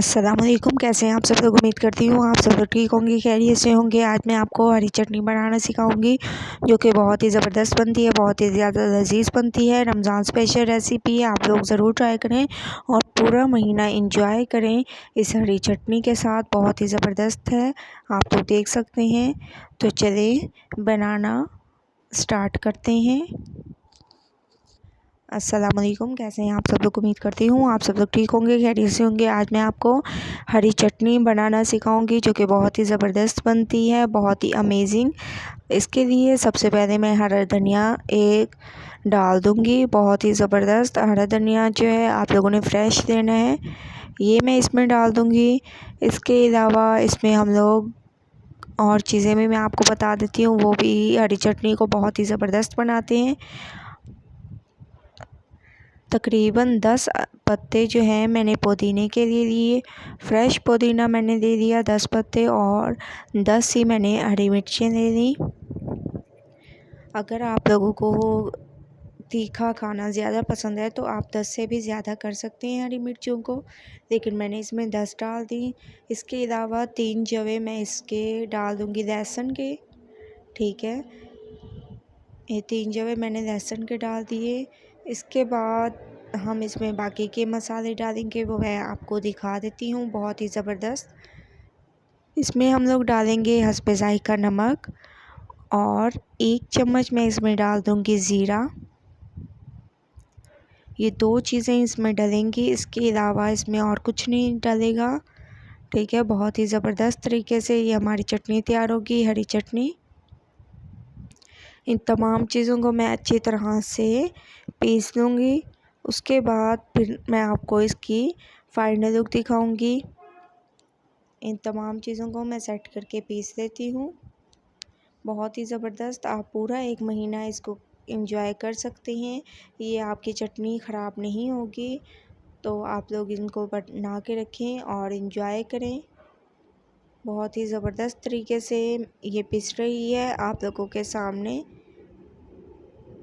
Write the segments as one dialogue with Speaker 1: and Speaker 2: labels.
Speaker 1: अस्सलामुअलैकुम। कैसे हैं आप सब लोग? उम्मीद करती हूँ आप सब लोग ठीक होंगे, खैरियत से होंगे। आज मैं आपको हरी चटनी बनाना सिखाऊंगी जो कि बहुत ही ज़बरदस्त बनती है, बहुत ही ज़्यादा लजीज बनती है। रमज़ान स्पेशल रेसिपी है, आप लोग ज़रूर ट्राई करें और पूरा महीना इंजॉय करें इस हरी चटनी के साथ। बहुत ही ज़बरदस्त है, आप लोग देख सकते हैं। तो चलें बनाना स्टार्ट करते हैं। अस्सलामुअलैकुम। कैसे हैं आप सब लोग? उम्मीद करती हूँ आप सब लोग ठीक होंगे, खैरियत से होंगे। आज मैं आपको हरी चटनी बनाना सिखाऊंगी जो कि बहुत ही ज़बरदस्त बनती है, बहुत ही अमेजिंग। इसके लिए सबसे पहले मैं हरा धनिया एक डाल दूँगी। बहुत ही ज़बरदस्त हरा धनिया जो है आप लोगों ने फ्रेश लेना है, ये मैं इसमें डाल दूँगी। इसके अलावा इसमें हम लोग और चीज़ें भी मैं आपको बता देती हूँ, वो भी हरी चटनी को बहुत ही ज़बरदस्त बनाते हैं। तकरीबन 10 पत्ते जो हैं मैंने पुदीने के लिए लिए। फ्रेश पुदीना मैंने ले लिया 10 पत्ते, और 10 ही मैंने हरी मिर्चें ले ली। अगर आप लोगों को तीखा खाना ज़्यादा पसंद है तो आप 10 से भी ज़्यादा कर सकते हैं हरी मिर्चों को, लेकिन मैंने इसमें 10 डाल दी। इसके अलावा 3 जवे मैं इसके डाल दूँगी लहसुन के, ठीक है। ये 3 जवे मैंने लहसुन के डाल दिए। इसके बाद हम इसमें बाकी के मसाले डालेंगे, वो मैं आपको दिखा देती हूँ। बहुत ही ज़बरदस्त इसमें हम लोग डालेंगे हस्बे ज़ायक़ा नमक, और 1 चम्मच मैं इसमें डाल दूँगी ज़ीरा। ये 2 चीज़ें इसमें डलेंगी, इसके अलावा इसमें और कुछ नहीं डलेगा, ठीक है। बहुत ही ज़बरदस्त तरीके से ये हमारी चटनी तैयार होगी, हरी चटनी। इन तमाम चीज़ों को मैं अच्छी तरह से पीस लूँगी। उसके बाद फिर मैं आपको इसकी फाइनल लुक दिखाऊंगी। इन तमाम चीज़ों को मैं सेट करके पीस लेती हूँ। बहुत ही ज़बरदस्त, आप पूरा 1 महीना इसको एंजॉय कर सकते हैं। ये आपकी चटनी ख़राब नहीं होगी, तो आप लोग इनको बना के रखें और एंजॉय करें। बहुत ही ज़बरदस्त तरीके से ये पिस रही है आप लोगों के सामने।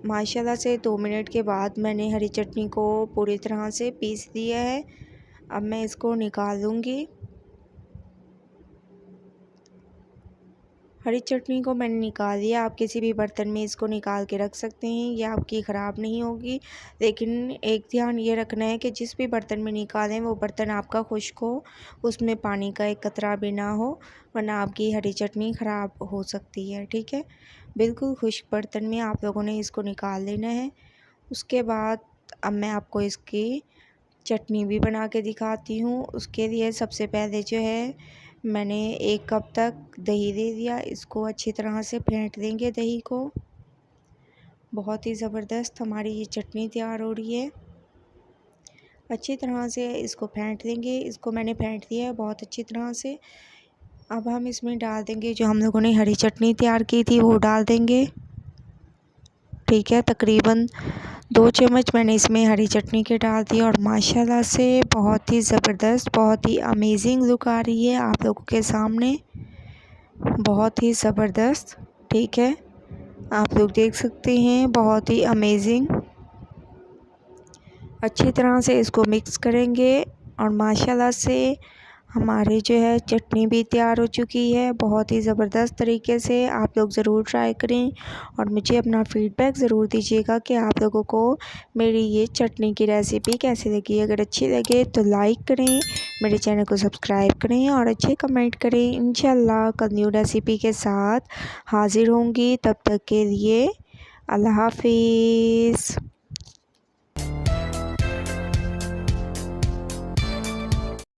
Speaker 1: माशाल्लाह से 2 मिनट के बाद मैंने हरी चटनी को पूरी तरह से पीस दिया है। अब मैं इसको निकाल लूँगी। हरी चटनी को मैंने निकाल दिया। आप किसी भी बर्तन में इसको निकाल के रख सकते हैं, ये आपकी ख़राब नहीं होगी। लेकिन एक ध्यान ये रखना है कि जिस भी बर्तन में निकालें वो बर्तन आपका खुश्क हो, उसमें पानी का एक कतरा भी ना हो, वरना आपकी हरी चटनी ख़राब हो सकती है, ठीक है। बिल्कुल खुश्क बर्तन में आप लोगों ने इसको निकाल लेना है। उसके बाद अब मैं आपको इसकी चटनी भी बना के दिखाती हूँ। उसके लिए सबसे पहले जो है मैंने 1 कप तक दही ले लिया। इसको अच्छी तरह से फेंट देंगे दही को। बहुत ही ज़बरदस्त हमारी ये चटनी तैयार हो रही है। अच्छी तरह से इसको फेंट देंगे। इसको मैंने फेंट दिया है बहुत अच्छी तरह से। अब हम इसमें डाल देंगे जो हम लोगों ने हरी चटनी तैयार की थी, वो डाल देंगे, ठीक है। तकरीबन 2 चम्मच मैंने इसमें हरी चटनी के डाल दिए, और माशाल्लाह से बहुत ही ज़बरदस्त, बहुत ही अमेजिंग लुक आ रही है आप लोगों के सामने। बहुत ही ज़बरदस्त, ठीक है, आप लोग देख सकते हैं। बहुत ही अमेजिंग। अच्छी तरह से इसको मिक्स करेंगे, और माशाल्लाह से हमारी जो है चटनी भी तैयार हो चुकी है बहुत ही ज़बरदस्त तरीके से। आप लोग ज़रूर ट्राई करें और मुझे अपना फ़ीडबैक ज़रूर दीजिएगा कि आप लोगों को मेरी ये चटनी की रेसिपी कैसी लगी। अगर अच्छी लगे तो लाइक करें, मेरे चैनल को सब्सक्राइब करें और अच्छे कमेंट करें। इंशाल्लाह कल न्यू रेसिपी के साथ हाज़िर होंगी। तब तक के लिए अल्लाह हाफिज़।